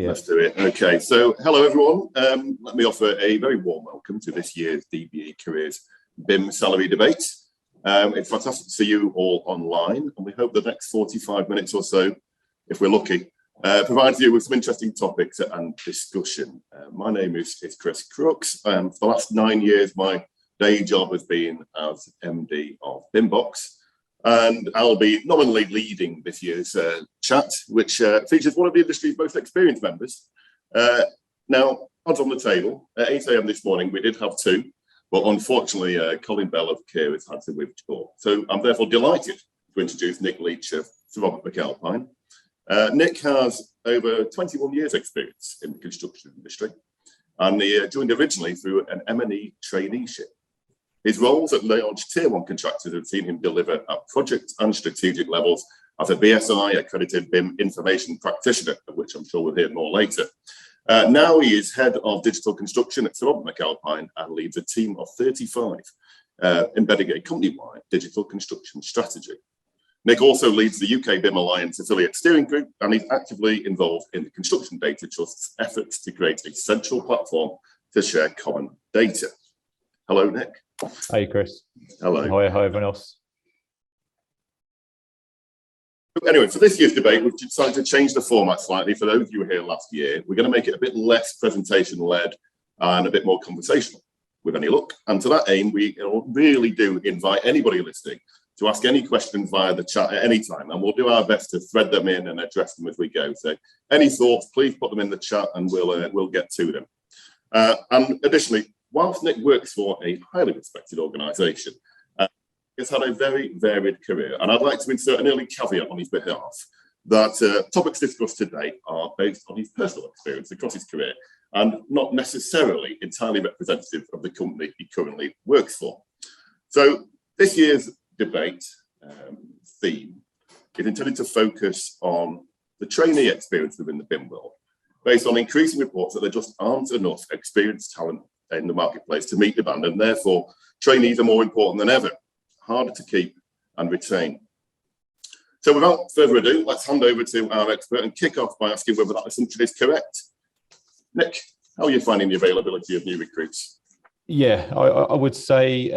Let's do it. Okay, so hello everyone. Let me offer a very warm welcome to this year's DBE Careers BIM Salary Debate. It's fantastic to see you all online, and we hope the next 45 minutes or so, if we're lucky, provides you with some interesting topics and discussion. My name is Chris Crooks. For the last 9 years, my day job has been as MD of BIMbox. And I'll be nominally leading this year's chat, which features one of the industry's most experienced members. Now, odds on the table, at 8 a.m. this morning, we did have two, but unfortunately, Colin Bell of Care has had to withdraw. So I'm therefore delighted to introduce Nick Leach of Robert McAlpine. Nick has over 21 years experience in the construction industry, and he joined originally through an M&E traineeship. His roles at large Tier 1 contractors have seen him deliver at project and strategic levels as a BSI accredited BIM information practitioner, of which I'm sure we'll hear more later. Now he is head of digital construction at Robert McAlpine and leads a team of 35, embedding a company-wide digital construction strategy. Nick also leads the UK BIM Alliance affiliate steering group, and he's actively involved in the Construction Data Trust's efforts to create a central platform to share common data. Hello, Nick. Hey, Chris. Hello. Hi, everyone else. Anyway, for this year's debate, we've decided to change the format slightly. For those of you who were here last year, we're going to make it a bit less presentation-led and a bit more conversational, with any luck. And to that aim, we really do invite anybody listening to ask any questions via the chat at any time, and we'll do our best to thread them in and address them as we go. So any thoughts, please put them in the chat and we'll get to them. And additionally, whilst Nick works for a highly respected organisation, he's had a very varied career, and I'd like to insert an early caveat on his behalf that topics discussed today are based on his personal experience across his career and not necessarily entirely representative of the company he currently works for. So this year's debate theme is intended to focus on the trainee experience within the BIM world, based on increasing reports that there just aren't enough experienced talent in the marketplace to meet demand, and therefore trainees are more important than ever, harder to keep and retain. So without further ado, let's hand over to our expert and kick off by asking whether that assumption is correct. Nick, how are you finding the availability of new recruits? Yeah, I would say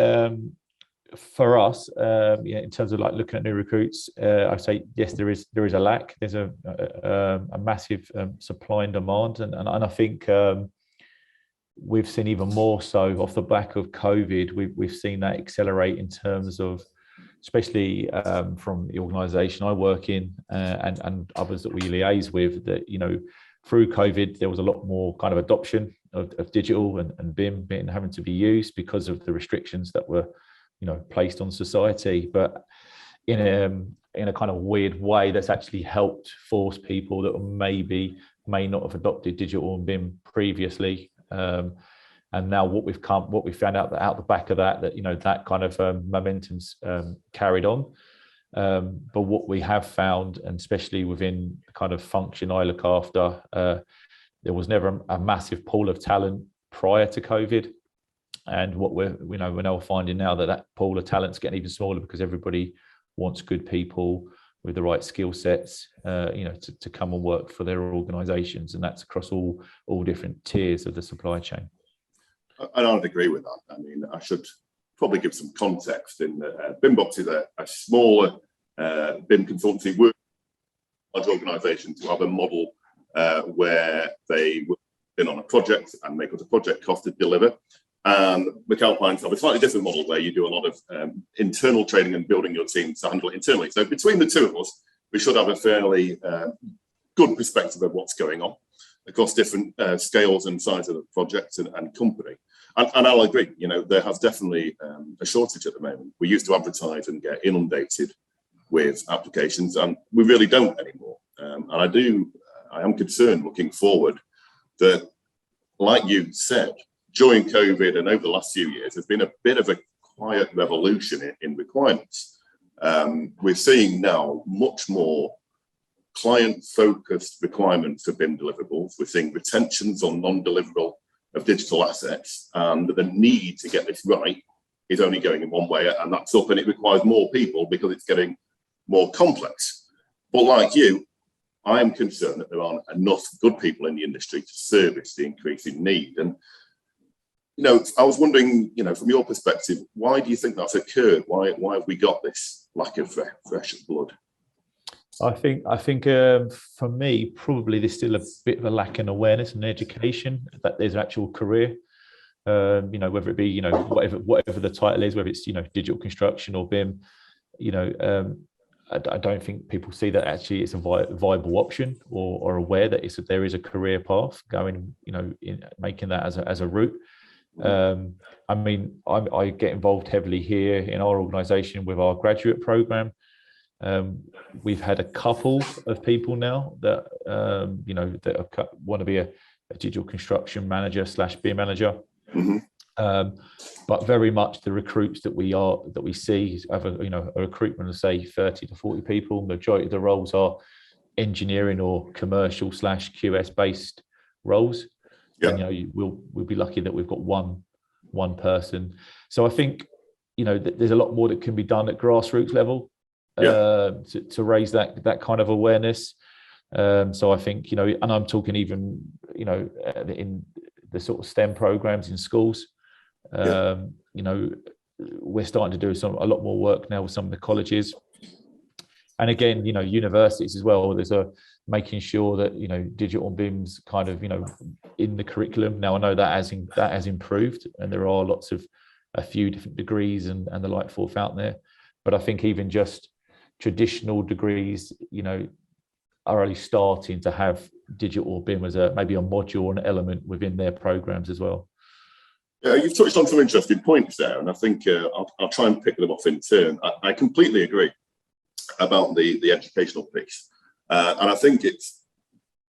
for us, in terms of like looking at new recruits, I'd say yes, there is a lack. There's a massive supply and demand, and I think we've seen even more so off the back of COVID. We've seen that accelerate in terms of, especially from the organisation I work in and others that we liaise with, that, you know, through COVID, there was a lot more kind of adoption of digital and BIM having to be used because of the restrictions that were, you know, placed on society. But in a kind of weird way, that's actually helped force people that may not have adopted digital and BIM previously. And now what we found out that out the back of that, you know, that kind of momentum's carried on. But what we have found, and especially within the kind of function I look after, there was never a massive pool of talent prior to COVID. And what we're now finding now that pool of talent's getting even smaller because everybody wants good people with the right skill sets, to come and work for their organisations, and that's across all different tiers of the supply chain. And I would agree with that. I mean, I should probably give some context. In BIMbox is a smaller BIM consultancy work large organisation to have a model where they work in on a project and make us a project cost to deliver. And McAlpine have a slightly different model where you do a lot of internal training and building your team to handle it internally. So between the two of us, we should have a fairly good perspective of what's going on across different scales and sizes of the project and company. And I'll agree, you know, there has definitely a shortage at the moment. We used to advertise and get inundated with applications, and we really don't anymore. And I am concerned looking forward that, like you said, during COVID and over the last few years, there's been a bit of a quiet revolution in requirements. We're seeing now much more client-focused requirements for BIM deliverables. We're seeing retentions on non-deliverable of digital assets, and the need to get this right is only going in one way, and that's up, and it requires more people because it's getting more complex. But like you, I am concerned that there aren't enough good people in the industry to service the increasing need. And I was wondering, from your perspective, why do you think that's occurred? Why have we got this lack of fresh blood? I think for me, probably there's still a bit of a lack in awareness and education that there's an actual career. Whether it be whatever the title is, whether it's digital construction or BIM, I don't think people see that actually it's a viable option or aware that there is a career path going, in making that as a route. I get involved heavily here in our organisation with our graduate programme. We've had a couple of people now that that want to be a digital construction manager / BIM manager. Mm-hmm. But very much the recruits that we see have a recruitment of say 30 to 40 people. Majority of the roles are engineering or commercial / QS based roles. Yeah. And we'll be lucky that we've got one person. So I think there's a lot more that can be done at grassroots level to raise that kind of awareness. So I think and I'm talking even in the sort of STEM programs in schools. We're starting to do a lot more work now with some of the colleges, and again universities as well. There's making sure that digital and BIM's kind of in the curriculum. Now I know that has improved, and there are a few different degrees and the like forth out there, but I think even just traditional degrees are only starting to have digital BIM as maybe a module and element within their programs as well. Yeah, you've touched on some interesting points there, and I think I'll try and pick them off in turn. I completely agree about the educational piece, and I think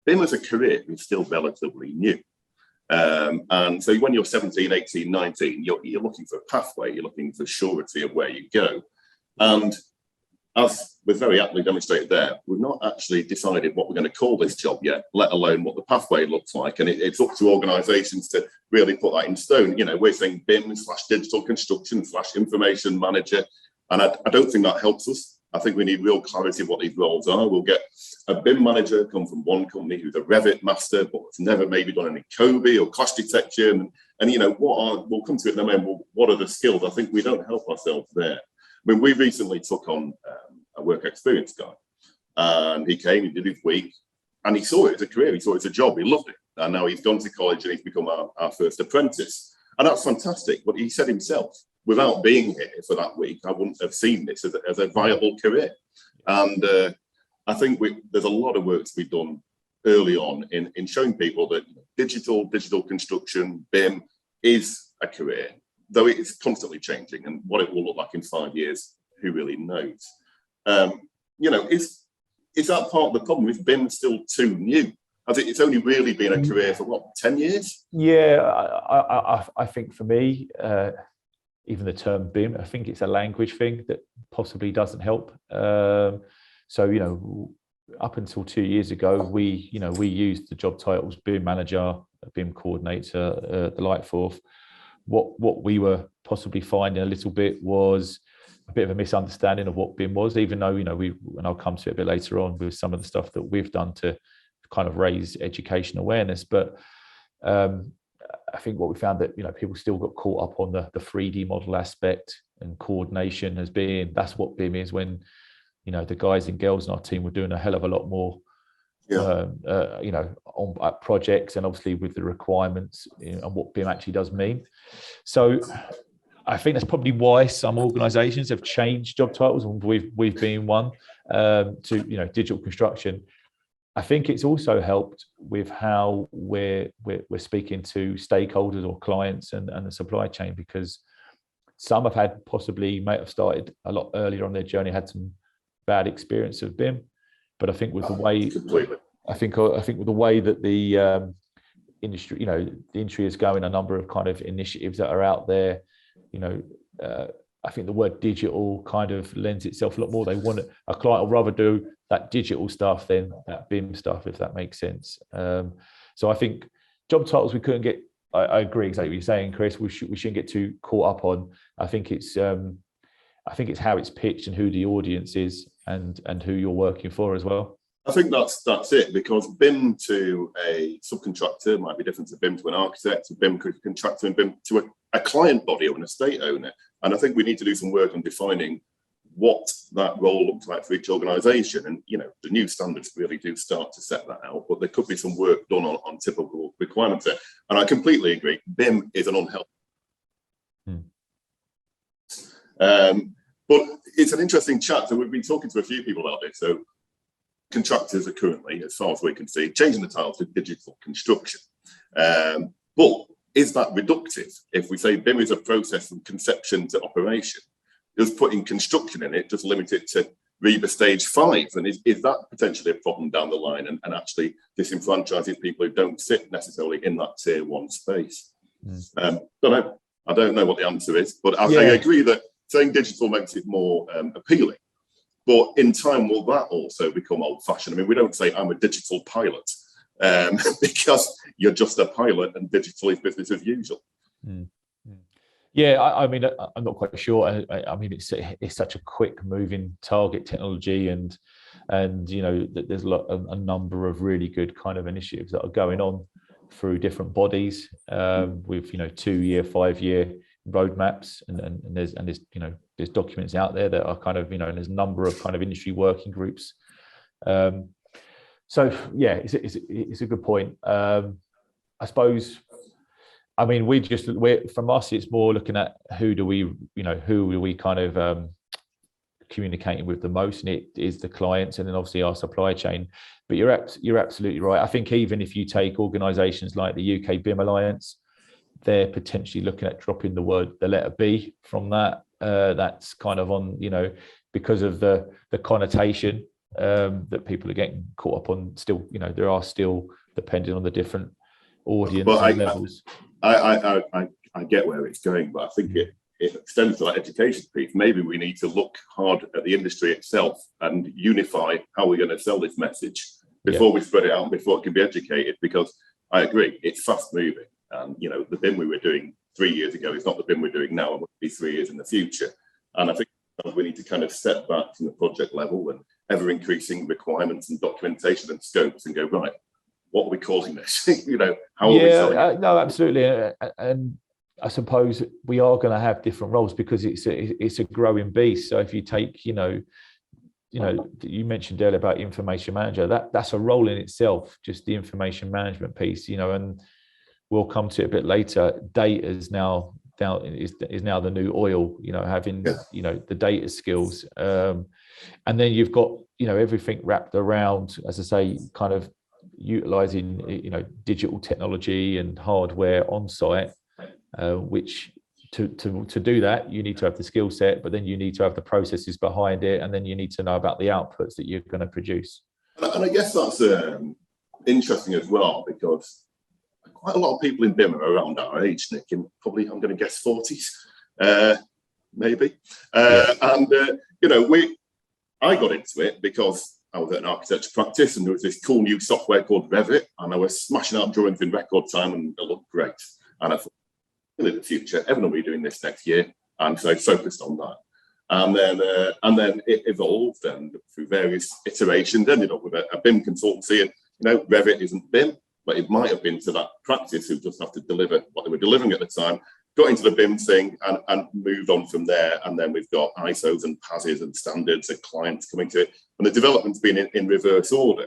BIM as a career is still relatively new. And so when you're 17, 18, 19, you're looking for a pathway, you're looking for surety of where you go. And as was very aptly demonstrated there, we've not actually decided what we're going to call this job yet, let alone what the pathway looks like. And it's up to organisations to really put that in stone. We're saying BIM / digital construction / information manager. And I don't think that helps us. I think we need real clarity of what these roles are. We'll get a BIM manager come from one company who's a Revit master, but has never maybe done any COBE or clash detection. And we'll come to it in a moment. What are the skills? I think we don't help ourselves there. We recently took on a work experience guy, and he came, he did his week, and he saw it as a career, he saw it as a job, he loved it. And now he's gone to college and he's become our first apprentice. And that's fantastic. But he said himself, without being here for that week, I wouldn't have seen this as a viable career. And I think there's a lot of work to be done early on in showing people that digital construction, BIM is a career, though it is constantly changing, and what it will look like in 5 years, who really knows? Is that part of the problem? Is BIM still too new? It's only really been a career for 10 years? Yeah, I think for me, even the term BIM, I think it's a language thing that possibly doesn't help. So up until 2 years ago, we used the job titles BIM manager, BIM coordinator, the like forth. What we were possibly finding a little bit was a bit of a misunderstanding of what BIM was, even though and I'll come to it a bit later on with some of the stuff that we've done to kind of raise education awareness. But I think what we found that people still got caught up on the 3D model aspect and coordination as being that's what BIM is, when the guys and girls in our team were doing a hell of a lot more on projects, and obviously with the requirements and what BIM actually does mean. So I think that's probably why some organisations have changed job titles, and we've been one to digital construction. I think it's also helped with how we're speaking to stakeholders or clients and the supply chain, because some might have started a lot earlier on their journey, had some bad experience of BIM. But I think with the way with the way that the industry, the industry is going, a number of kind of initiatives that are out there, I think the word digital kind of lends itself a lot more. A client will rather do that digital stuff than that BIM stuff, if that makes sense. So I think job titles we couldn't get. I agree exactly what you're saying, Chris. We shouldn't get too caught up on. I think it's how it's pitched and who the audience is and who you're working for as well. I think that's it, because BIM to a subcontractor might be different to BIM to an architect, to BIM contractor, and BIM to a client body or an estate owner. And I think we need to do some work on defining what that role looks like for each organisation. And the new standards really do start to set that out, but there could be some work done on typical requirements there. And I completely agree, BIM is an unhealthy. But it's an interesting chat. So we've been talking to a few people about this. So contractors are currently, as far as we can see, changing the title to digital construction. But is that reductive? If we say BIM is a process from conception to operation, does putting construction in it just limit it to REBA stage 5? And is that potentially a problem down the line, and actually disenfranchises people who don't sit necessarily in that tier 1 space? I don't know what the answer is, but I agree that saying digital makes it more appealing. But in time, will that also become old-fashioned? I mean, we don't say I'm a digital pilot because you're just a pilot and digital is business as usual. Yeah, I mean, I'm not quite sure. I mean, it's such a quick moving target technology, and there's a number of really good kind of initiatives that are going on through different bodies with 2-year, 5-year roadmaps, and there's documents out there that are kind of and there's a number of kind of industry working groups. So yeah, it's a good point. I suppose. I mean, from us, it's more looking at who are we kind of communicating with the most, and it is the clients, and then obviously our supply chain. But you're absolutely right. I think even if you take organisations like the UK BIM Alliance, they're potentially looking at dropping the letter B from that. That's kind of on, because of the connotation that people are getting caught up on. Still, there are still, depending on the different audience and levels. I get where it's going, but I think it extends to that education piece. Maybe we need to look hard at the industry itself and unify how we're going to sell this message before we spread it out, before it can be educated, because I agree, it's fast moving. And, the BIM we were doing 3 years ago is not the BIM we're doing now and will be 3 years in the future. And I think we need to kind of step back from the project level and ever increasing requirements and documentation and scopes and go, right, what are we calling this? How are we selling it? No, absolutely. And I suppose we are going to have different roles because it's a growing beast. So if you take, you mentioned earlier about information manager, that's a role in itself, just the information management piece, and we'll come to it a bit later. Data is now the new oil, having, the data skills. And then you've got, everything wrapped around, as I say, kind of utilizing digital technology and hardware on site, which to do that you need to have the skill set, but then you need to have the processes behind it, and then you need to know about the outputs that you're going to produce. And I guess that's interesting as well, because quite a lot of people in BIM are around our age, Nick, and probably I'm going to guess 40s, maybe. And I got into it because I was at an architecture practice, and there was this cool new software called Revit, and I was smashing out drawings in record time, and it looked great. And I thought, in the future, everyone will be doing this next year, and so I focused on that. And then it evolved, and through various iterations, ended up with a BIM consultancy. And Revit isn't BIM, but it might have been to that practice who just have to deliver what they were delivering at the time. Got into the BIM thing and moved on from there. And then we've got ISOs and PASs and standards and clients coming to it. And the development's been in reverse order.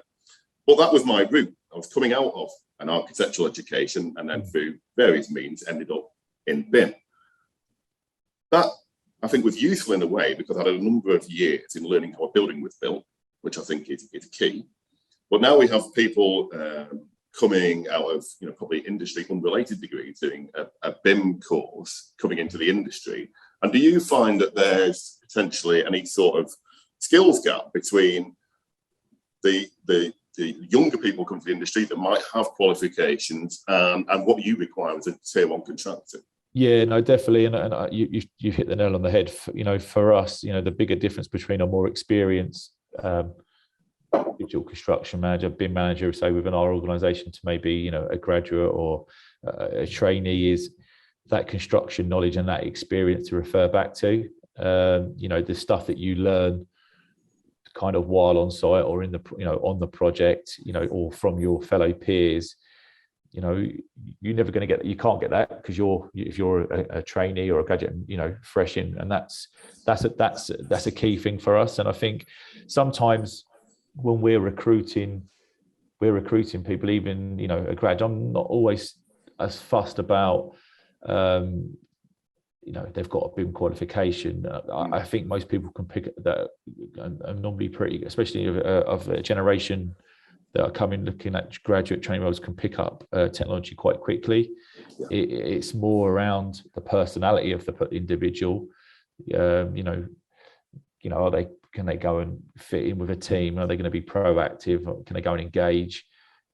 But that was my route. I was coming out of an architectural education, and then through various means ended up in BIM. That, I think, was useful in a way because I had a number of years in learning how a building was built, which I think is key. But now we have people coming out of probably industry unrelated degrees doing a BIM course coming into the industry. And do you find that there's potentially any sort of skills gap between the younger people coming to the industry that might have qualifications and what you require as a tier 1 contractor? Yeah, no, definitely, and you hit the nail on the head. For us, the bigger difference between a more experienced digital construction manager, BIM manager, say within our organisation, to maybe a graduate or a trainee is that construction knowledge and that experience to refer back to. The stuff that you learn kind of while on site or in the, on the project, or from your fellow peers, you're never going to get that. You can't get that because if you're a trainee or a graduate, fresh in, and that's a key thing for us. And I think sometimes when we're recruiting people, even a grad, I'm not always as fussed about they've got a BIM qualification. I think most people can pick that, and normally pretty, especially of a generation that are coming looking at graduate training roles, can pick up technology quite quickly. Yeah. It's more around the personality of the individual. Can they go and fit in with a team? Are they going to be proactive? Can they go and engage?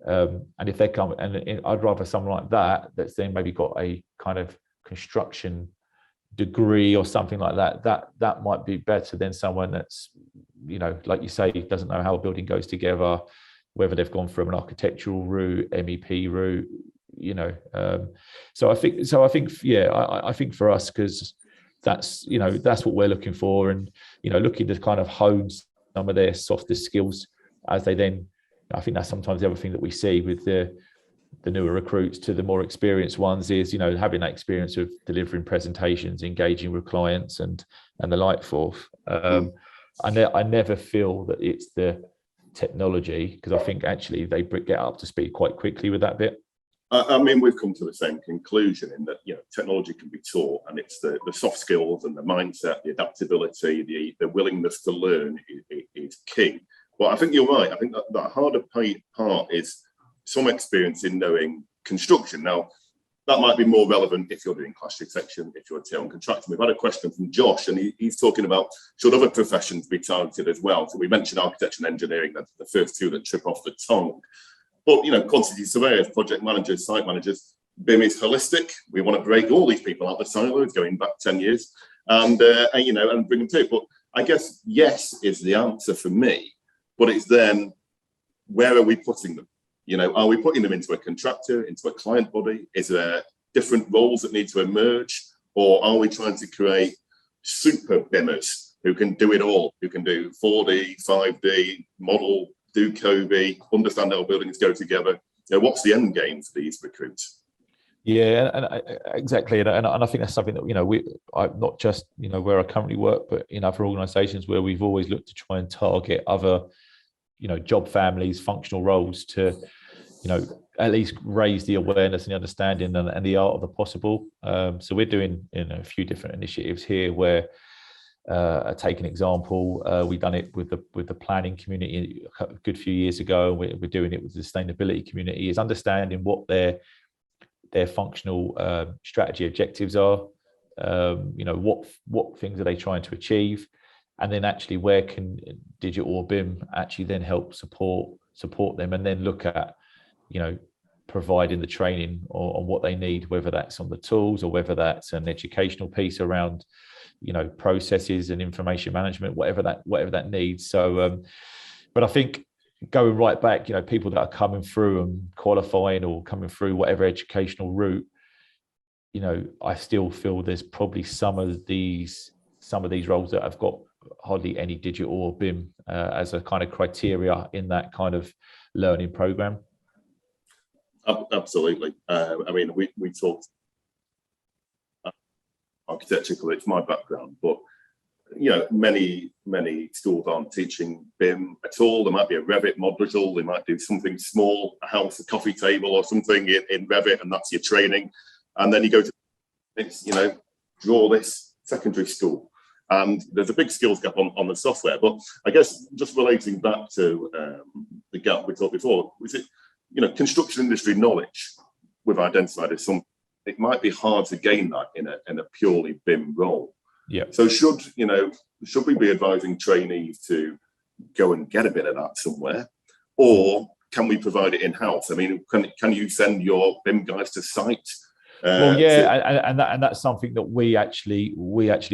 And if they come, and I'd rather someone like that's then maybe got a kind of construction degree or something like that might be better than someone that's, like you say, doesn't know how a building goes together, whether they've gone from an architectural route, MEP route, So I think for us, because that's what we're looking for, and looking to kind of hone some of their softer skills as they then, I think that's sometimes the other thing that we see with the newer recruits to the more experienced ones is, having that experience of delivering presentations, engaging with clients and the like forth. I never feel that it's the technology, because I think actually they get up to speed quite quickly with that bit. I mean, we've come to the same conclusion in that, technology can be taught, and it's the soft skills and the mindset, the adaptability, the willingness to learn is key. But I think you're right. I think that the harder part is some experience in knowing construction. Now, that might be more relevant if you're doing clash section, if you're a tier one contractor. We've had a question from Josh, and he's talking about, should other professions be targeted as well? So we mentioned architecture and engineering, that's the first two that trip off the tongue. But, quantity surveyors, project managers, site managers, BIM is holistic. We want to break all these people out of the silos going back 10 years and bring them to it. But I guess yes is the answer for me, but it's then, where are we putting them? Are we putting them into a contractor, into a client body? Is there different roles that need to emerge? Or are we trying to create super BIMers who can do it all, who can do 4D, 5D, model, do COBie, understand how buildings go together? What's the end game for these recruits? Yeah, and exactly, and I think that's something that we not just where I currently work, but in other organisations where we've always looked to try and target other job families, functional roles to at least raise the awareness and the understanding and the art of the possible. So we're doing a few different initiatives here where, take an example, we've done it with the planning community a good few years ago. We're doing it with the sustainability community, is understanding what their functional strategy objectives are, what things are they trying to achieve, and then actually where can digital or BIM actually then help support them, and then look at providing the training on what they need, whether that's on the tools or whether that's an educational piece around processes and information management, whatever that needs. So but I think going right back, people that are coming through and qualifying or coming through whatever educational route, I still feel there's probably some of these roles that have got hardly any digital or BIM as a kind of criteria in that kind of learning program. Absolutely. I mean, we talked architectural, it's my background, but many schools aren't teaching BIM at all. There might be a Revit module, they might do something small, a house, a coffee table or something in Revit, and that's your training. And then you go to draw this secondary school, and there's a big skills gap on the software. But I guess just relating back to the gap we talked before, was it construction industry knowledge we've identified as something. It might be hard to gain that in a purely BIM role. Yeah. So should we be advising trainees to go and get a bit of that somewhere, or can we provide it in house? I mean, can you send your BIM guys to site? Well, yeah, and that's something that we actually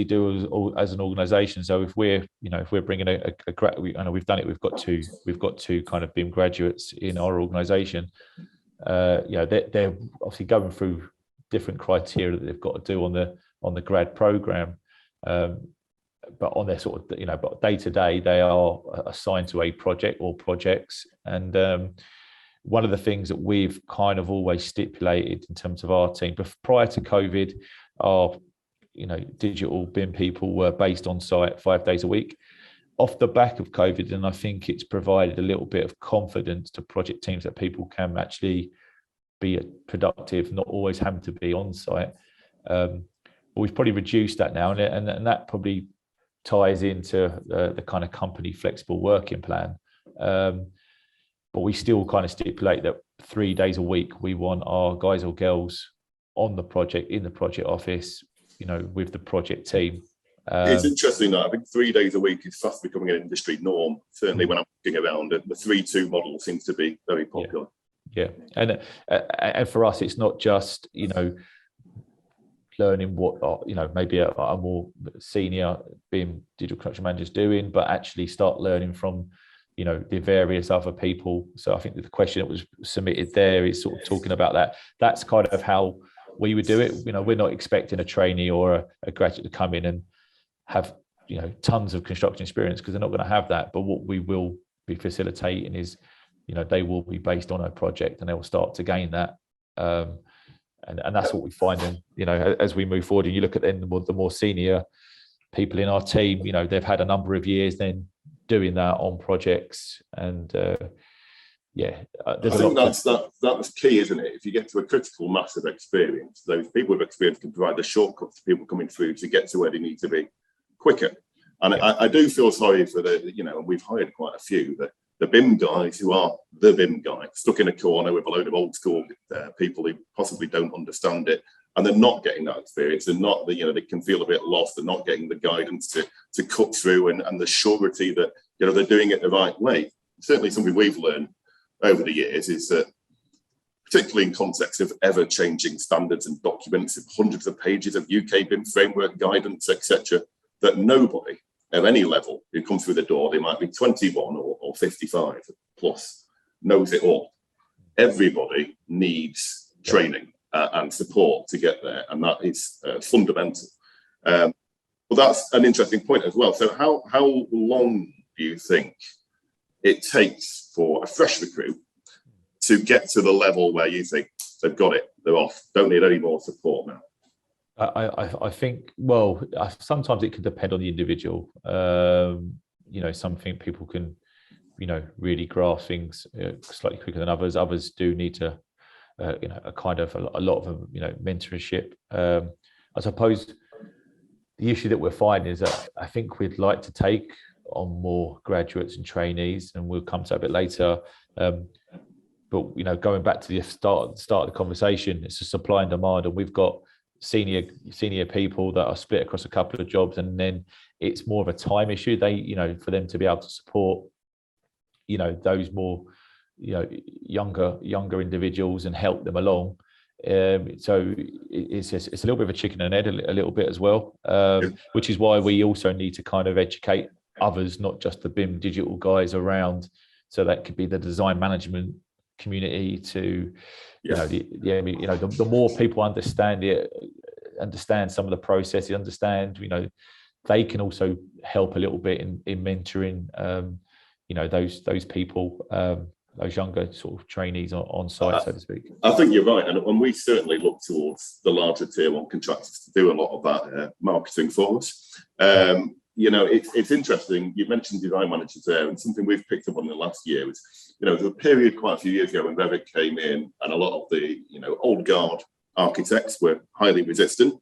do as an organisation. So if we're bringing I know we've done it. We've got two kind of BIM graduates in our organisation. They're obviously going through different criteria that they've got to do on the grad program. but on their sort of, but day to day, they are assigned to a project or projects. And one of the things that we've kind of always stipulated in terms of our team, but prior to COVID, our digital BIM people were based on site 5 days a week. Off the back of COVID, and I think it's provided a little bit of confidence to project teams that people can actually be productive, not always having to be on site. But we've probably reduced that now, and that probably ties into the kind of company flexible working plan. But we still kind of stipulate that 3 days a week we want our guys or girls on the project, in the project office, with the project team. It's interesting that I think 3 days a week is fast becoming an industry norm. Certainly when I'm looking around, the 3-2 model seems to be very popular. Yeah. And for us, it's not just, learning what, maybe a more senior BIM digital construction managers doing, but actually start learning from, the various other people. So I think that the question that was submitted there is sort of talking about that. That's kind of how we would do it. We're not expecting a trainee or a graduate to come in and have tons of construction experience, because they're not going to have that. But what we will be facilitating is they will be based on a project and they will start to gain that, and that's what we find. And as we move forward, and you look at then the more senior people in our team, they've had a number of years then doing that on projects. And I think that's key, isn't it? If you get to a critical mass of experience, those people with experience can provide the shortcuts to people coming through to get to where they need to be quicker. And I do feel sorry for and we've hired quite a few, the BIM guys who are the BIM guys, stuck in a corner with a load of old school people who possibly don't understand it, and they're not getting that experience. And not they can feel a bit lost. They're not getting the guidance to cut through and the surety that they're doing it the right way. Certainly something we've learned over the years is that, particularly in context of ever-changing standards and documents of hundreds of pages of UK BIM framework guidance, etc., that nobody at any level who comes through the door, they might be 21 or 55 plus, knows it all. Everybody needs training and support to get there, and that is fundamental. But that's an interesting point as well. So how long do you think it takes for a fresh recruit to get to the level where you think they've got it, they're off, don't need any more support now? I think, sometimes it can depend on the individual. Something people can, really grasp things slightly quicker than others. Others do need to, a lot of them, mentorship. I suppose the issue that we're finding is that I think we'd like to take on more graduates and trainees, and we'll come to that a bit later. But going back to the start of the conversation, it's a supply and demand, and we've got senior people that are split across a couple of jobs, and then it's more of a time issue. They, for them to be able to support, those more, younger individuals and help them along. So it's a little bit of a chicken and egg, a little bit as well, which is why we also need to kind of educate others, not just the BIM digital guys around. So that could be the design management community to, the more people understand it, understand some of the processes, understand, they can also help a little bit in mentoring, those people, those younger sort of trainees on site, so to speak. I think you're right, and we certainly look towards the larger tier one contractors to do a lot of that marketing for us. It's interesting. You mentioned design managers there, and something we've picked up on in the last year was, there was a period quite a few years ago when Revit came in, and a lot of the, old guard architects were highly resistant,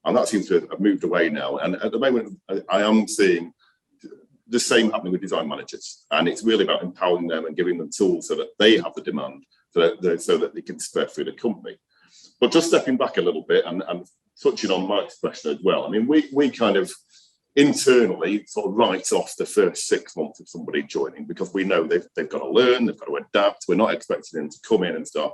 and that seems to have moved away now. And at the moment, I am seeing the same happening with design managers, and it's really about empowering them and giving them tools so that they have the demand, so that they can spread through the company. But just stepping back a little bit and touching on Mike's question as well. I mean, we kind of internally sort of write off the first 6 months of somebody joining, because we know they've got to learn, they've got to adapt. We're not expecting them to come in and start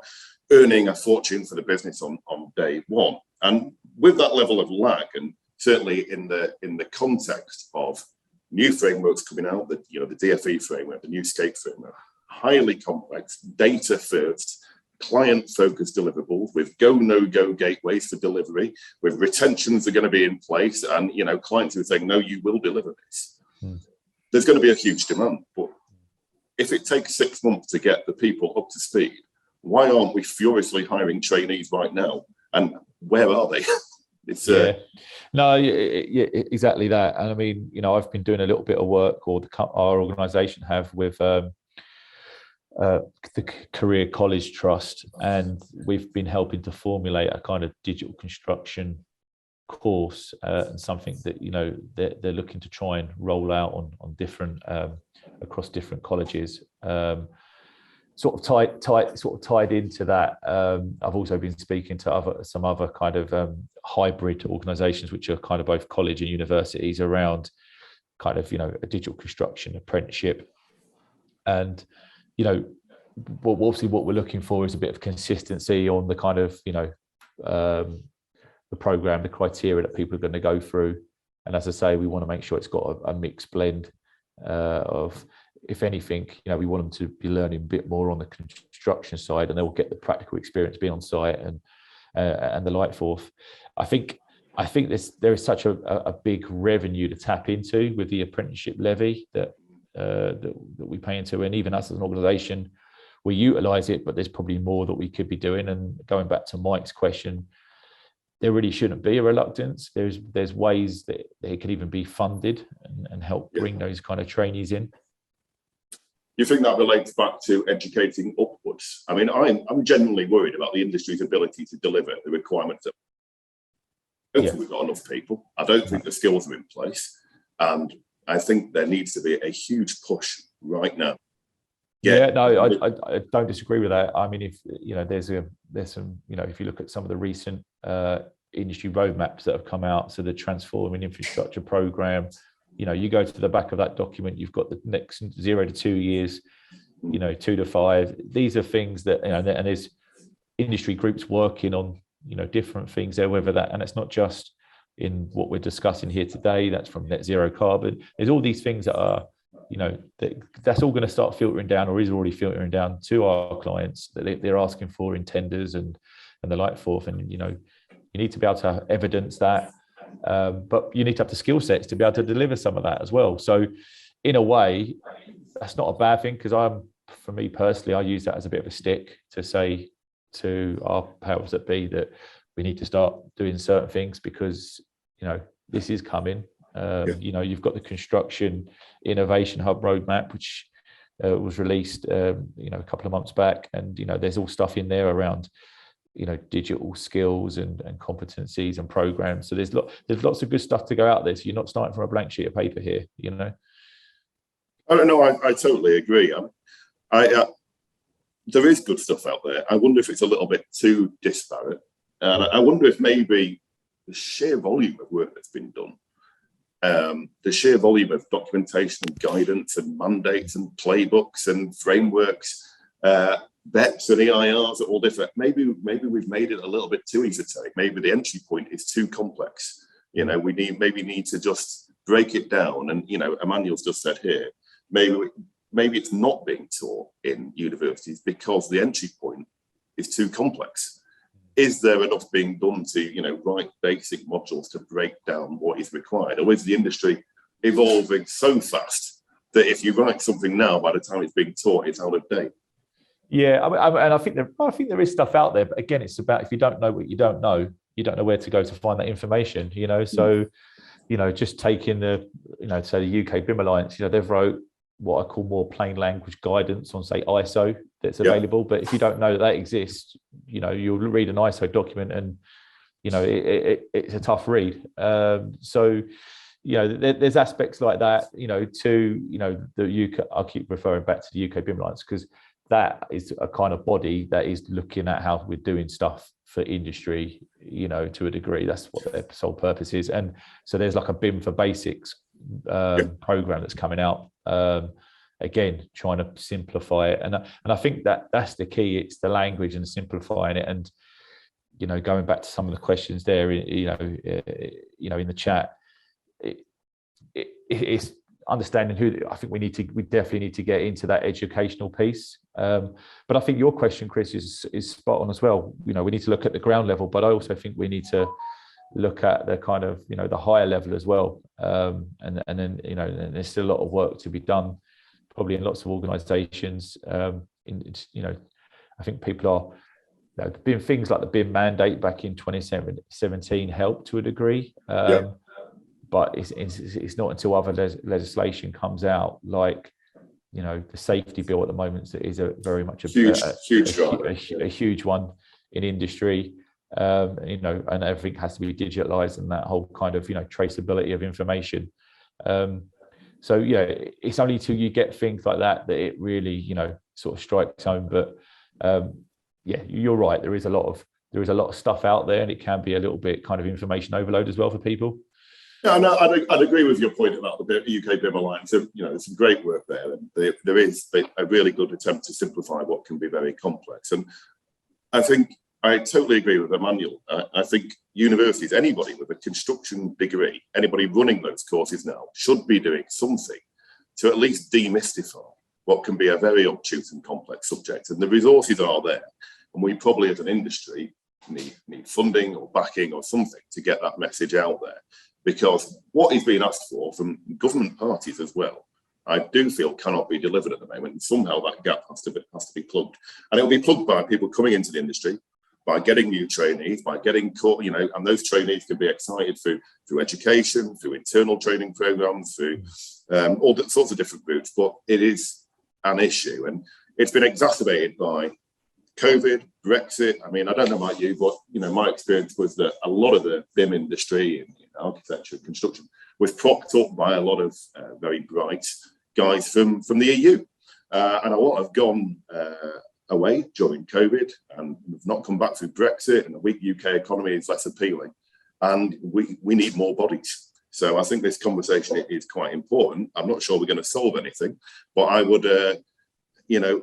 earning a fortune for the business on day one. And with that level of lag, and certainly in the context of new frameworks coming out, the DFE framework, the new SCAPE framework, highly complex, data first, client-focused deliverables, with go, no-go gateways for delivery, with retentions are going to be in place, and clients who are saying, no, you will deliver this. There's going to be a huge demand. But if it takes 6 months to get the people up to speed, why aren't we furiously hiring trainees right now? And where are they? No, exactly that. And I mean, I've been doing a little bit of work, or our organisation have, with the Career College Trust, and we've been helping to formulate a kind of digital construction course, and something that they're looking to try and roll out on different across different colleges. Sort of tied into that. I've also been speaking to some other kind of hybrid organisations, which are kind of both college and universities, around kind of a digital construction apprenticeship. And obviously what we're looking for is a bit of consistency on the kind of the program, the criteria that people are going to go through. And as I say, we want to make sure it's got a mixed blend of, if anything, we want them to be learning a bit more on the construction side, and they'll get the practical experience being on site and the like forth. I think there is such a big revenue to tap into with the apprenticeship levy that we pay into, and even us as an organisation, we utilise it, but there's probably more that we could be doing. And going back to Mike's question, there really shouldn't be a reluctance. There's ways that they could even be funded and help bring those kind of trainees in. You think that relates back to educating upwards? I mean, I'm genuinely worried about the industry's ability to deliver the requirements. I don't think we've got enough people. I don't think the skills are in place. And I think there needs to be a huge push right now. I don't disagree with that. I mean, if there's some, if you look at some of the recent industry roadmaps that have come out, so the Transforming Infrastructure Program, you go to the back of that document, you've got the next 0 to 2 years, 2 to 5. These are things that, and there's industry groups working on, different things there, whether that, and it's not just in what we're discussing here today, that's from net zero carbon. There's all these things that are, that's all going to start filtering down, or is already filtering down to our clients, that they're asking for in tenders and the like forth. And, you need to be able to evidence that. But you need to have the skill sets to be able to deliver some of that as well. So in a way, that's not a bad thing, because for me personally, I use that as a bit of a stick to say to our powers that be that we need to start doing certain things, because, this is coming. You've got the Construction Innovation Hub roadmap, which was released, a couple of months back. And, there's all stuff in there around, digital skills and competencies and programs. So there's lots of good stuff to go out there. So you're not starting from a blank sheet of paper here, I don't know. I totally agree. There is good stuff out there. I wonder if it's a little bit too disparate. And I wonder if maybe the sheer volume of work that's been done, the sheer volume of documentation and guidance and mandates and playbooks and frameworks, BEPS and EIRs are all different. Maybe we've made it a little bit too easy to take. Maybe the entry point is too complex. We need to just break it down. And Emmanuel's just said here, maybe it's not being taught in universities because the entry point is too complex. Is there enough being done to write basic modules to break down what is required, or is the industry evolving so fast that if you write something now, by the time it's being taught, it's out of date? Yeah, and I think there is stuff out there, but again, it's about, if you don't know what you don't know where to go to find that information. So just taking the say the UK BIM Alliance, they've wrote what I call more plain language guidance on, say, ISO that's available. But if you don't know that exists, you'll read an ISO document and it's a tough read. So there's aspects like that, to the UK. I'll keep referring back to the UK BIM Alliance, because that is a kind of body that is looking at how we're doing stuff for industry, to a degree. That's what their sole purpose is. And so there's like a BIM for Basics program that's coming out, again, trying to simplify it. And I think that's the key. It's the language and simplifying it. And going back to some of the questions there, in the chat, it's understanding who, I think we definitely need to get into that educational piece. But I think your question, Chris, is spot on as well. We need to look at the ground level, but I also think we need to look at the kind of, the higher level as well. And then, there's still a lot of work to be done, probably in lots of organizations. I think people are, BIM, things like the BIM mandate back in 2017 helped to a degree. But it's not until other legislation comes out, like, the safety bill at the moment is very much a huge one in industry. And everything has to be digitalized, and that whole kind of, traceability of information. So it's only till you get things like that it really, sort of strikes home. But you're right. There is a lot of stuff out there, and it can be a little bit kind of information overload as well for people. Yeah, no, I'd agree with your point about the UK BIM Alliance. There's some great work there, and there is a really good attempt to simplify what can be very complex. And I think I totally agree with Emmanuel. I think universities, anybody with a construction degree, anybody running those courses now, should be doing something to at least demystify what can be a very obtuse and complex subject. And the resources are there, and we probably, as an industry, need funding or backing or something to get that message out there. Because what is being asked for from government parties as well, I do feel cannot be delivered at the moment. And somehow that gap has to be plugged. And it will be plugged by people coming into the industry, by getting new trainees, by getting caught, and those trainees can be excited through education, through internal training programs, through all sorts of different routes. But it is an issue, and it's been exacerbated by COVID, Brexit. I mean, I don't know about you, but my experience was that a lot of the BIM industry in architecture and construction was propped up by a lot of very bright guys from the EU, and a lot have gone away during COVID and have not come back through Brexit, and the weak UK economy is less appealing, and we need more bodies. So I think this conversation is quite important. I'm not sure we're going to solve anything, but I would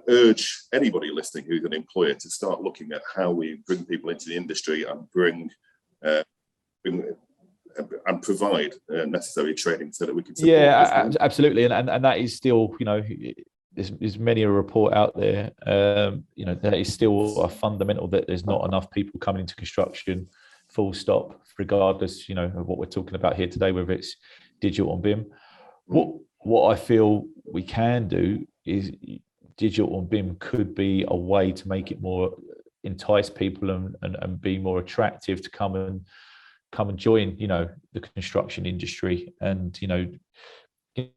urge anybody listening who's an employer to start looking at how we bring people into the industry and bring and provide necessary training so that we can support. Yeah, absolutely, and that is still, there's many a report out there. That is still a fundamental, that there's not enough people coming into construction, full stop, regardless, of what we're talking about here today, whether it's digital and BIM. What I feel we can do is, digital and BIM could be a way to make it more, entice people and be more attractive to come and join, the construction industry, and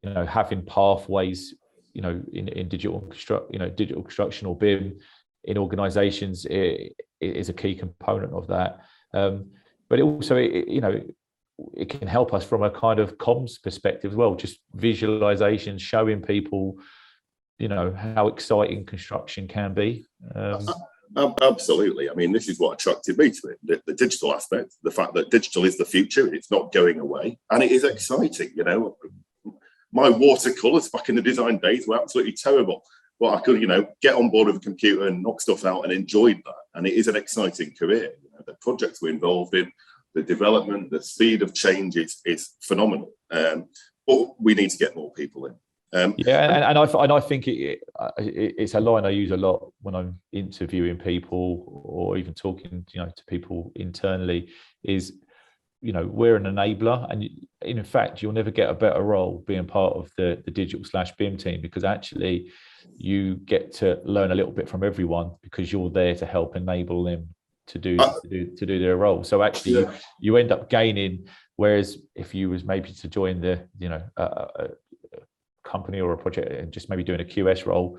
having pathways, in digital construction or BIM in organizations is a key component of that. But it also, it can help us from a kind of comms perspective as well, just visualization, showing people, how exciting construction can be. Absolutely. I mean, this is what attracted me to it, the digital aspect, the fact that digital is the future, it's not going away, and it is exciting. My watercolours back in the design days were absolutely terrible, but I could, get on board with a computer and knock stuff out, and enjoyed that. And it is an exciting career. The projects we're involved in, the development, the speed of change is phenomenal. But we need to get more people in. And I think it's a line I use a lot when I'm interviewing people, or even talking, to people internally, is, we're an enabler, and in fact, you'll never get a better role being part of the digital/BIM team, because actually you get to learn a little bit from everyone, because you're there to help enable them to do their role. So actually, you end up gaining. Whereas if you was maybe to join the a company or a project and just maybe doing a QS role,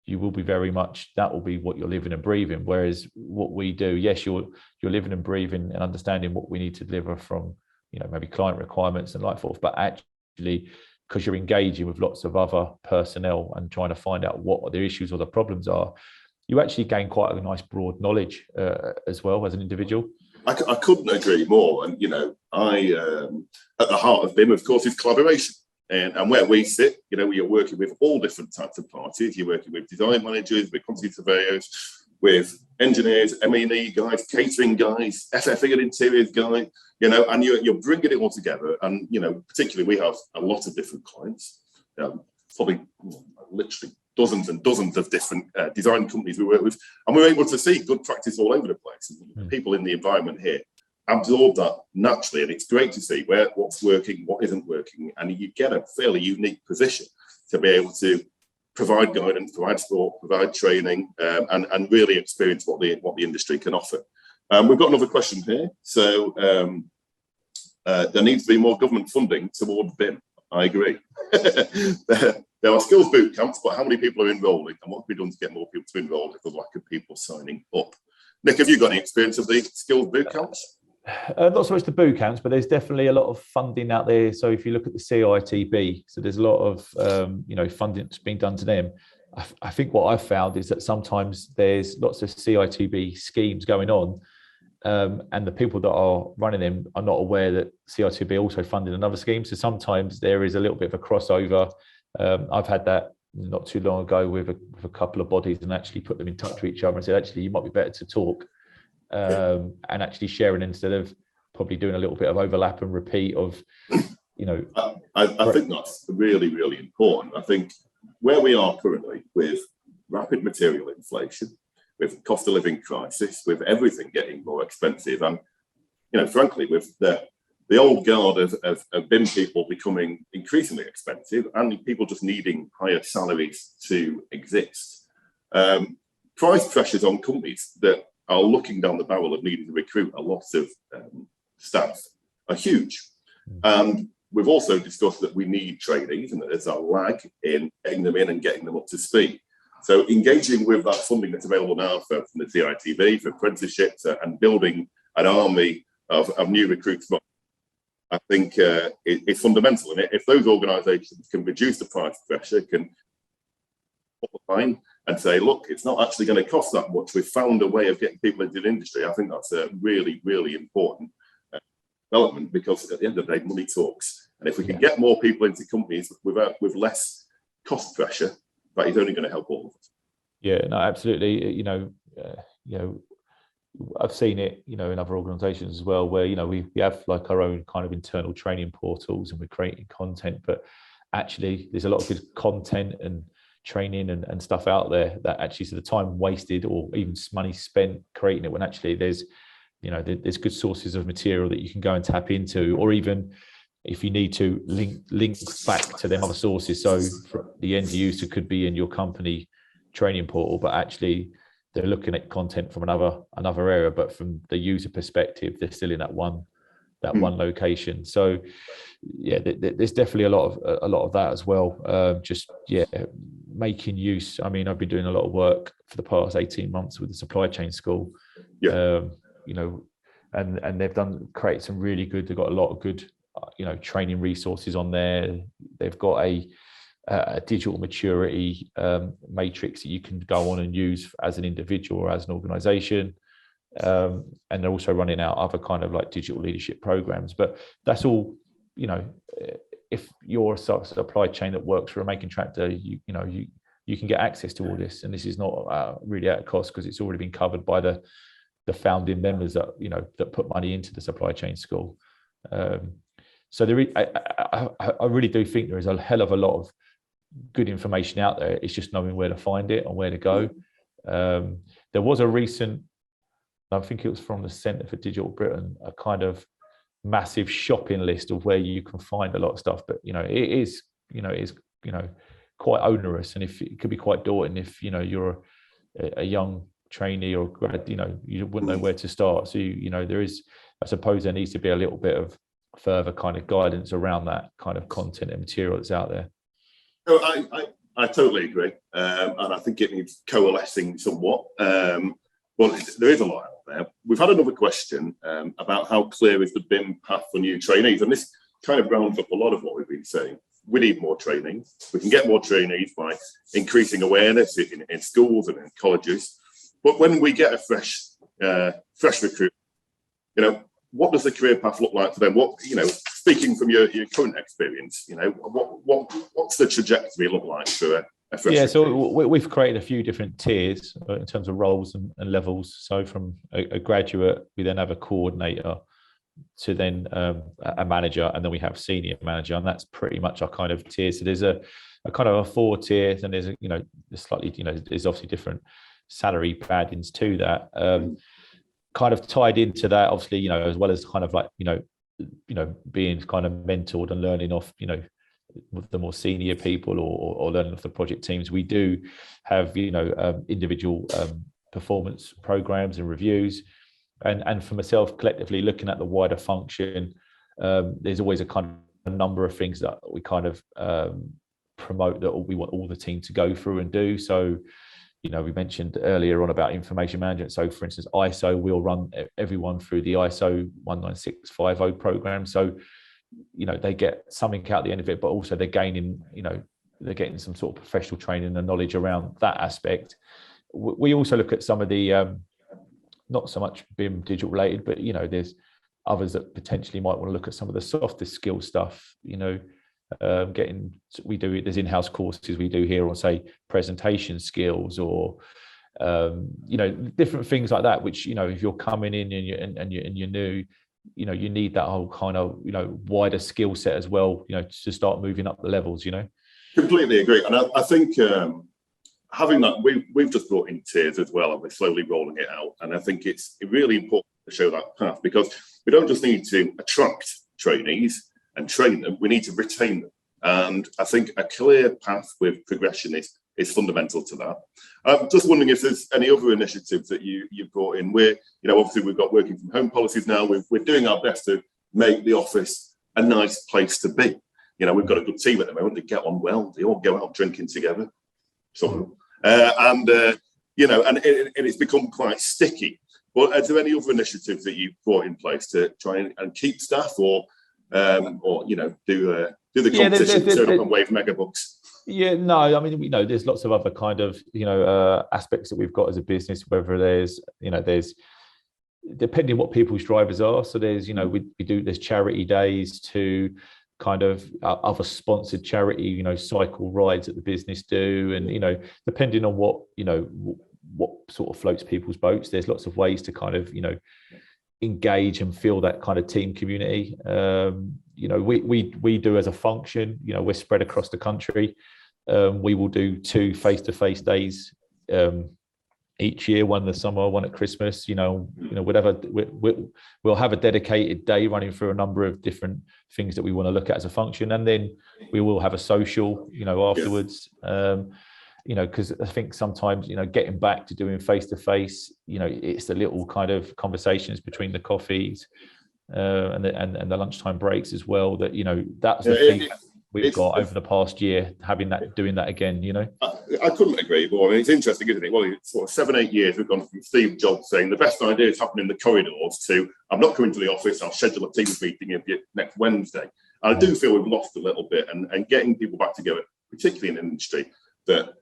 you will be very much, that will be what you're living and breathing. Whereas what we do, yes, you're living and breathing and understanding what we need to deliver from, maybe client requirements and like forth, but actually, because you're engaging with lots of other personnel and trying to find out what the issues or the problems are, you actually gain quite a nice broad knowledge as well as an individual. I couldn't agree more. And, at the heart of BIM, of course, is collaboration. And where we sit, you're working with all different types of parties. You're working with design managers, with quantity surveyors, with engineers, M&E guys, catering guys, FFE and interiors guys, and you're bringing it all together. And, particularly we have a lot of different clients, probably literally dozens and dozens of different design companies we work with. And we're able to see good practice all over the place. People in the environment here absorb that naturally. And it's great to see what's working, what isn't working. And you get a fairly unique position to be able to provide guidance, provide support, provide training, and really experience what the industry can offer. We've got another question here. So there needs to be more government funding towards BIM. I agree. There are skills boot camps, but how many people are enrolling, and what can be done to get more people to enroll if there's lack of people signing up? Nick, have you got any experience of the skills boot camps? Not so much the boot camps, but there's definitely a lot of funding out there. So if you look at the CITB, so there's a lot of funding that's being done to them. I think what I've found is that sometimes there's lots of CITB schemes going on, and the people that are running them are not aware that CITB also funded another scheme. So sometimes there is a little bit of a crossover. I've had that not too long ago with a couple of bodies, and actually put them in touch with each other and said, actually, you might be better to talk. And actually sharing instead of probably doing a little bit of overlap and repeat of, I think that's really, really important. I think where we are currently with rapid material inflation, with cost of living crisis, with everything getting more expensive, and frankly, with the old guard of BIM people becoming increasingly expensive, and people just needing higher salaries to exist, price pressures on companies that are looking down the barrel of needing to recruit a lot of staff are huge. And we've also discussed that we need trainees, and that there's a lag in getting them in and getting them up to speed. So engaging with that funding that's available now from the CITB for apprenticeships and building an army of new recruits, I think it's fundamental. And if those organisations can reduce the price pressure, can line and say, look, it's not actually going to cost that much. We've found a way of getting people into the industry. I think that's a really, really important development, because at the end of the day, money talks. And if we can get more people into companies with less cost pressure, that is only going to help all of us. Yeah, no, absolutely. I've seen it, in other organisations as well, where we have like our own kind of internal training portals, and we're creating content, but actually there's a lot of good content and training and stuff out there that actually, so the time wasted or even money spent creating it, when actually there's good sources of material that you can go and tap into, or even if you need to link back to them other sources. So for the end user could be in your company training portal, but actually they're looking at content from another area, but from the user perspective, they're still in that one location. So yeah, there's definitely a lot of that as well. Making use. I mean, I've been doing a lot of work for the past 18 months with the supply chain school. And they've created some really good. They've got a lot of good training resources on there. They've got a digital maturity matrix that you can go on and use as an individual or as an organization. And they're also running out other kind of like digital leadership programs. But that's all, if you're a supply chain that works for a main contractor, you can get access to all this. And this is not really at a cost, because it's already been covered by the founding members that that put money into the supply chain school. So I really do think there is a hell of a lot of good information out there. It's just knowing where to find it and where to go. There was a recent, I think it was from the Centre for Digital Britain, a kind of massive shopping list of where you can find a lot of stuff, but it is quite onerous, and if it could be quite daunting if you're a young trainee or grad, you wouldn't know where to start. So there is, I suppose there needs to be a little bit of further kind of guidance around that kind of content and material that's out there. No, I totally agree, and I think it needs coalescing somewhat. Well, there is a lot out there. We've had another question about how clear is the BIM path for new trainees, and this kind of rounds up a lot of what we've been saying. We need more trainees. We can get more trainees by increasing awareness in schools and in colleges. But when we get a fresh recruit, what does the career path look like for them? What, speaking from your current experience, what's the trajectory look like for Yeah, so we've created a few different tiers in terms of roles and levels. So from a graduate, we then have a coordinator, to then a manager, and then we have senior manager, and that's pretty much our kind of tier. So there's a kind of a 4 tiers, and there's a, slightly, there's obviously different salary bandings to that. Kind of tied into that, obviously, as well as kind of like, being kind of mentored and learning off, with the more senior people or learning off the project teams. We do have, individual performance programs and reviews. And for myself, collectively looking at the wider function, there's always a kind of number of things that we kind of promote that we want all the team to go through and do. So, we mentioned earlier on about information management. So, for instance, ISO, we'll run everyone through the ISO 19650 program. So, they get something out at the end of it, but also they're gaining, they're getting some sort of professional training and knowledge around that aspect. We also look at some of the not so much BIM digital related, but there's others that potentially might want to look at some of the softer skill stuff. There's in-house courses we do here on, say, presentation skills or different things like that. Which if you're coming in and you're new, you need that whole kind of wider skill set as well. To start moving up the levels. Completely agree, and I think. Having that, we've just brought in tiers as well, and we're slowly rolling it out. And I think it's really important to show that path, because we don't just need to attract trainees and train them, we need to retain them. And I think a clear path with progression is fundamental to that. I'm just wondering if there's any other initiatives that you've brought in. Obviously we've got working from home policies now. We're doing our best to make the office a nice place to be. We've got a good team at the moment. They get on well. They all go out drinking together. And it's become quite sticky. But are there any other initiatives that you've brought in place to try and keep staff, or do the competition, turn up and wave mega bucks? Yeah, no, I mean, there's lots of other kind of aspects that we've got as a business. Whether there's depending what people's drivers are. So there's there's charity days to kind of other sponsored charity, cycle rides that the business do. And, depending on what sort of floats people's boats, there's lots of ways to kind of, engage and feel that kind of team community. We do as a function, we're spread across the country. We will do 2 face-to-face days each year, one in the summer, one at Christmas, whatever. We'll have a dedicated day running through a number of different things that we want to look at as a function, and then we will have a social, afterwards. Because I think sometimes, getting back to doing face-to-face, it's the little kind of conversations between the coffees and the lunchtime breaks as well. That that's the thing we've got over the past year, doing that again. I couldn't agree more. I mean, it's interesting, isn't it? Well, it's sort of 7-8 years we've gone from Steve Jobs saying the best ideas happen in the corridors to I'm not coming to the office, I'll schedule a Teams meeting of you next Wednesday. And I do feel we've lost a little bit, and getting people back together, particularly in an industry that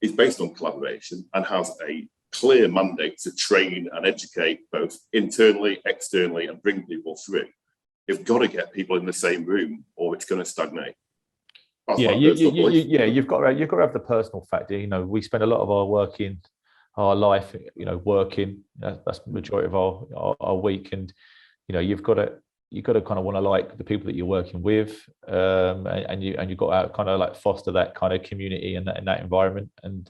is based on collaboration and has a clear mandate to train and educate both internally, externally, and bring people through. You've got to get people in the same room, or it's going to stagnate. You've got to have the personal factor. We spend a lot of our life, working. That's the majority of our week, and you've got to kind of want to like the people that you're working with, and you've got to kind of like foster that kind of community and that environment. And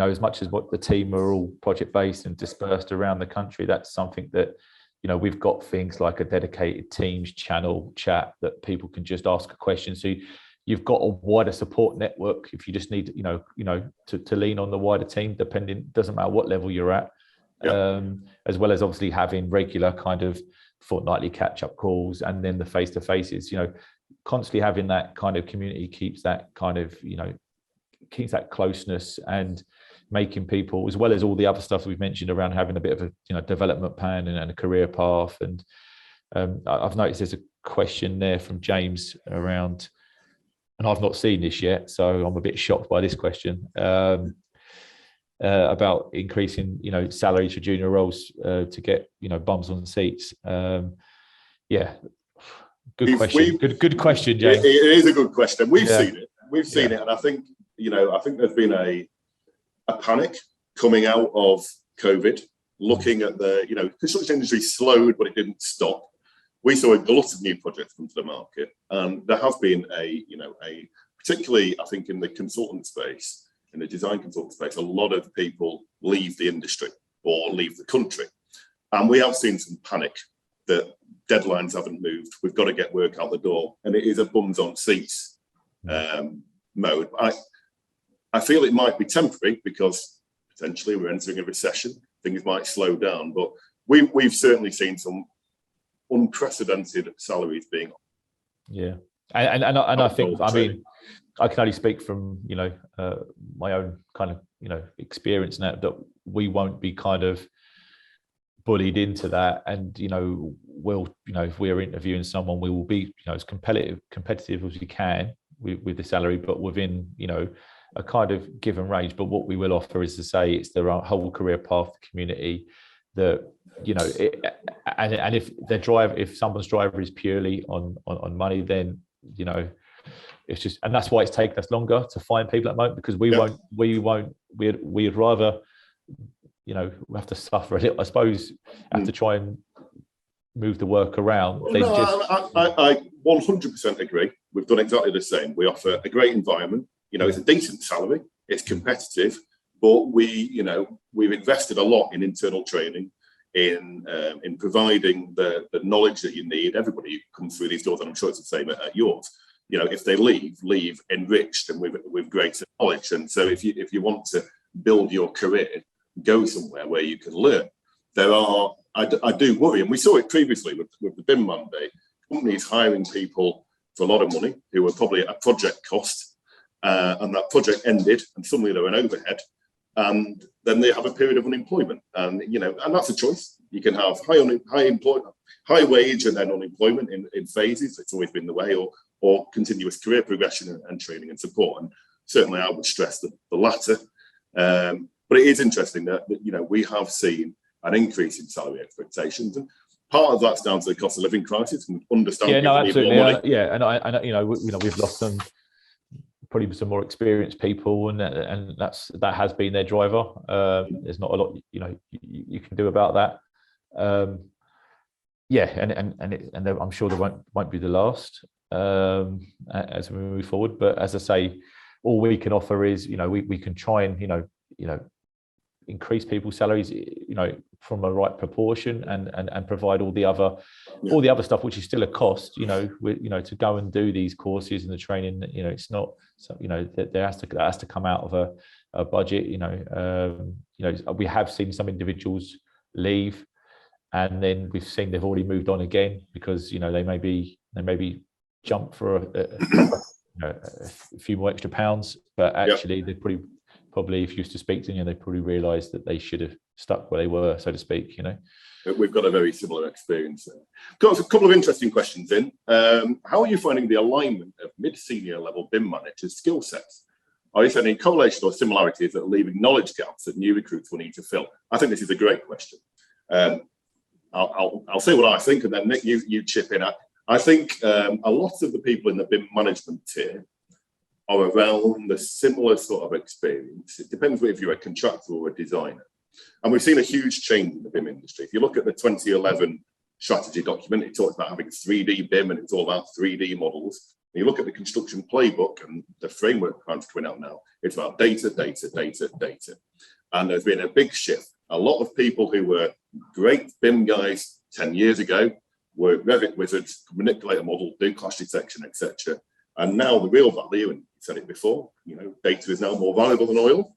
as much as what the team are all project based and dispersed around the country, that's something that we've got things like a dedicated Teams channel chat that people can just ask a question. So you've got a wider support network if you just need to lean on the wider team, doesn't matter what level you're at. As well as obviously having regular kind of fortnightly catch-up calls, and then the face-to-faces. Constantly having that kind of community keeps that kind of keeps that closeness, and making people, as well as all the other stuff we've mentioned around having a bit of a development plan and a career path. And I've noticed there's a question there from James around, and I've not seen this yet, so I'm a bit shocked by this question. About increasing, salaries for junior roles to get, bums on seats. Good question. Good question, James. It is a good question. We've seen it. And I think I think there's been a panic coming out of COVID, looking at the, construction industry slowed, but it didn't stop. We saw a glut of new projects come to the market, and there have been particularly, I think, in the consultant space, in the design consultant space, a lot of people leave the industry or leave the country. And we have seen some panic that deadlines haven't moved. We've got to get work out the door. And it is a bums on seats mode. I feel it might be temporary because potentially we're entering a recession. Things might slow down, but we've certainly seen some unprecedented salaries being. Yeah. And I think, I mean, I can only speak from, my own kind of, experience now, that we won't be kind of bullied into that. And, we'll, if we're interviewing someone, we will be, as competitive as we can with the salary, but within, a kind of given range. But what we will offer is to say it's the whole career path community that, and if someone's driver is purely on money, then, it's just, and that's why it's taken us longer to find people at the moment, because we'd rather, we have to suffer a little, I suppose, have to try and move the work around. I 100% agree. We've done exactly the same. We offer a great environment. It's a decent salary. It's competitive, but we've invested a lot in internal training, in providing the knowledge that you need. Everybody who comes through these doors, and I'm sure it's the same at yours. If they leave enriched and with greater knowledge. And so if you want to build your career, go somewhere where you can learn. I do worry, and we saw it previously with the BIM mandate, companies hiring people for a lot of money who were probably at a project cost, and that project ended, and suddenly they're an overhead, and then they have a period of unemployment, and and that's a choice. You can have high wage and then unemployment in phases. It's always been the way, or continuous career progression and training and support. And certainly I would stress the latter. But it is interesting that we have seen an increase in salary expectations, and part of that's down to the cost of living crisis and understanding. Yeah, no, absolutely. And we've lost probably some more experienced people, and that has been their driver. There's not a lot you can do about that. And I'm sure there won't be the last as we move forward. But as I say, all we can offer is we can try and increase people's salaries from a right proportion, and provide all the other stuff, which is still a cost, to go and do these courses and the training. It's not that has to come out of a budget. We have seen some individuals leave, and then we've seen they've already moved on again because they maybe jump for a few more extra pounds, but actually they probably if you used to speak to them, they probably realised that they should have stuck where they were, so to speak. We've got a very similar experience there. Got a couple of interesting questions in. How are you finding the alignment of mid-senior level BIM managers' skill sets? Are you finding correlation or similarities that are leaving knowledge gaps that new recruits will need to fill? I think this is a great question. I'll say what I think, and then Nick, you chip in. I think a lot of the people in the BIM management tier are around the similar sort of experience. It depends if you're a contractor or a designer. And we've seen a huge change in the BIM industry. If you look at the 2011 strategy document, it talks about having 3D BIM, and it's all about 3D models. And you look at the construction playbook and the framework plans coming out now, it's about data. And there's been a big shift. A lot of people who were great BIM guys 10 years ago were Revit wizards, could manipulate a model, do clash detection, etc. And now the real value, and you said it before, data is now more valuable than oil.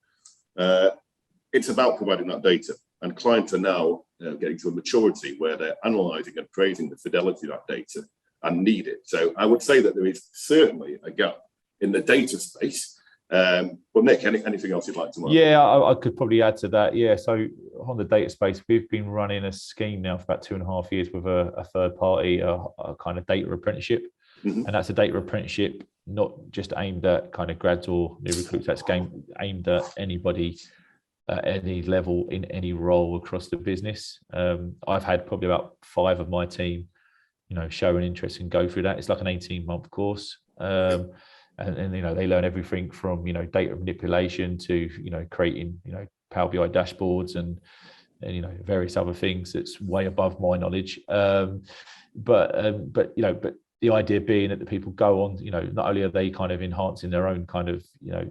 It's about providing that data, and clients are now getting to a maturity where they're analysing and appraising the fidelity of that data and need it. So I would say that there is certainly a gap in the data space. But Nick, anything else you'd like to add? Yeah, I could probably add to that. Yeah, so on the data space, we've been running a scheme now for about 2.5 years with a third party, a kind of data apprenticeship. And that's a data apprenticeship not just aimed at kind of grads or new recruits, that's aimed at anybody at any level in any role across the business. I've had probably about 5 of my team, show an interest and go through that. It's like an 18-month course. and they learn everything from data manipulation to creating Power BI dashboards and various other things that's way above my knowledge. But the idea being that the people go on, not only are they kind of enhancing their own kind of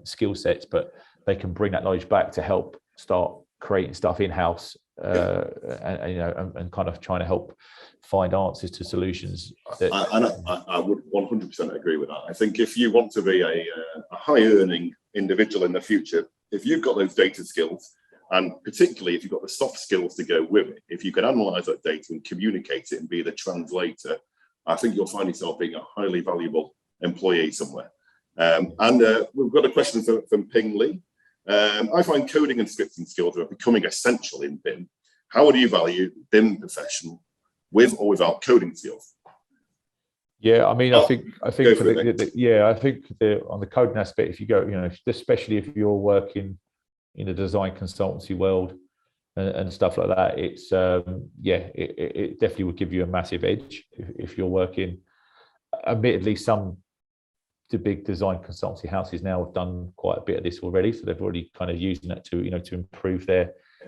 skill sets, but they can bring that knowledge back to help start creating stuff in-house, and kind of trying to help find answers to solutions. I would 100% agree with that. I think if you want to be a high-earning individual in the future, if you've got those data skills, and particularly if you've got the soft skills to go with it, if you can analyze that data and communicate it and be the translator, I think you'll find yourself being a highly valuable employee somewhere. We've got a question from Ping Lee. I find coding and scripting skills are becoming essential in BIM. How would you value BIM professional with or without coding skills? Yeah, I mean, I think on the coding aspect, if you go, especially if you're working in the design consultancy world and stuff like that, it's it definitely would give you a massive edge if you're working. Admittedly, the big design consultancy houses now have done quite a bit of this already, so they've already kind of using that to to improve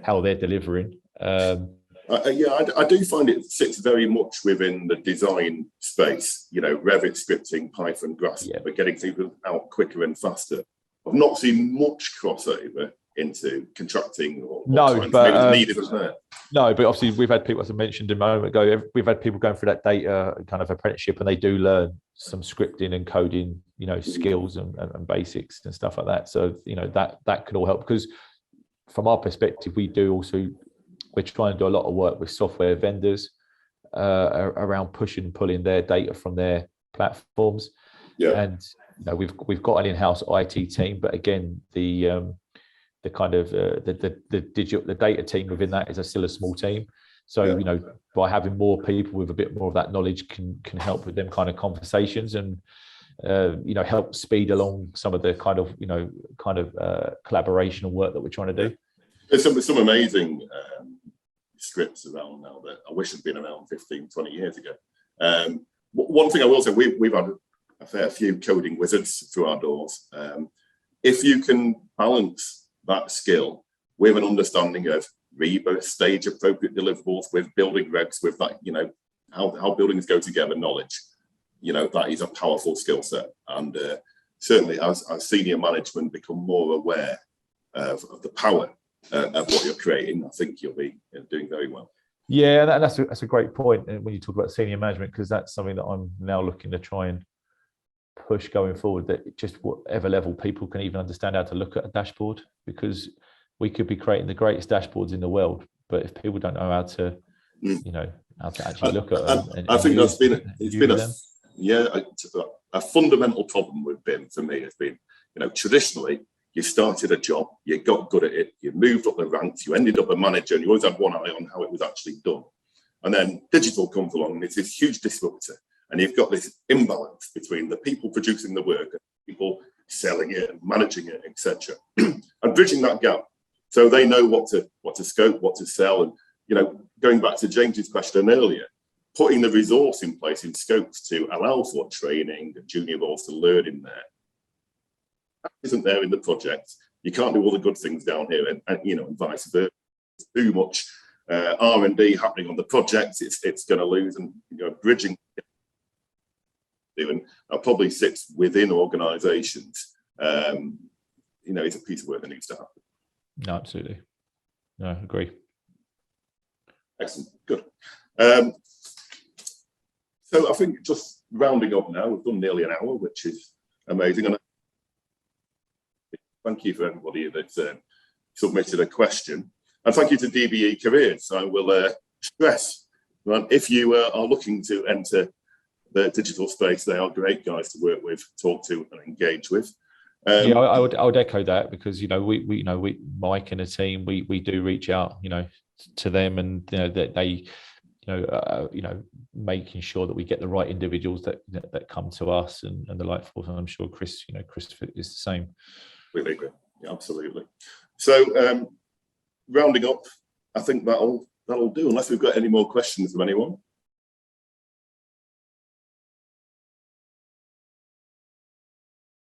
how they're delivering. I do find it sits very much within the design space, Revit, scripting, Python, Grasp, but getting things out quicker and faster. I've not seen much crossover into contracting or needed as there. No, but obviously we've had people, as I mentioned a moment ago, we've had people going through that data kind of apprenticeship, and they do learn some scripting and coding, skills and basics and stuff like that. So that could all help, because from our perspective, we're trying to do a lot of work with software vendors around pushing and pulling their data from their platforms. Yeah. And we've got an in-house IT team, but again, the data team within that is still a small team. So by having more people with a bit more of that knowledge can help with them kind of conversations and help speed along some of the kind of collaboration and work that we're trying to do. There's some amazing scripts around now that I wish had been around 15, 20 years ago. One thing I will say, we've had a fair few coding wizards through our doors. If you can balance that skill with an understanding of REBA, stage appropriate deliverables, with building regs, with that, how buildings go together knowledge, that is a powerful skill set. And certainly as senior management become more aware of the power of what you're creating, I think you'll be doing very well. Yeah, that's a great point when you talk about senior management, because that's something that I'm now looking to try and push going forward, that just whatever level people can even understand how to look at a dashboard, because we could be creating the greatest dashboards in the world, but if people don't know how to how to actually look at them, I think that's been a fundamental problem with BIM for me. Has been, traditionally you started a job, you got good at it, you moved up the ranks, you ended up a manager, and you always had one eye on how it was actually done. And then digital comes along, and it's this huge disruptor. And you've got this imbalance between the people producing the work and people selling it and managing it, etc. And bridging that gap, so they know what to scope, what to sell. And going back to James's question earlier, putting the resource in place in scopes to allow for training and junior roles to learn in there. That isn't there in the project. You can't do all the good things down here, and vice versa. Too much R&D happening on the project, it's going to lose. And bridging. And that probably sits within organisations. It's a piece of work that needs to happen. No, absolutely. No, I agree. Excellent, good. So I think just rounding up now, we've done nearly an hour, which is amazing. And thank you for everybody that's submitted a question. And thank you to DBE Careers. I will stress that if you are looking to enter the digital space, they are great guys to work with, talk to, and engage with. I would echo that, because we Mike and the team, we do reach out to them, and that they making sure that we get the right individuals that come to us and the like forth. And I'm sure Chris is the same. Really agree. Yeah, absolutely. So rounding up, I think that'll do, unless we've got any more questions from anyone.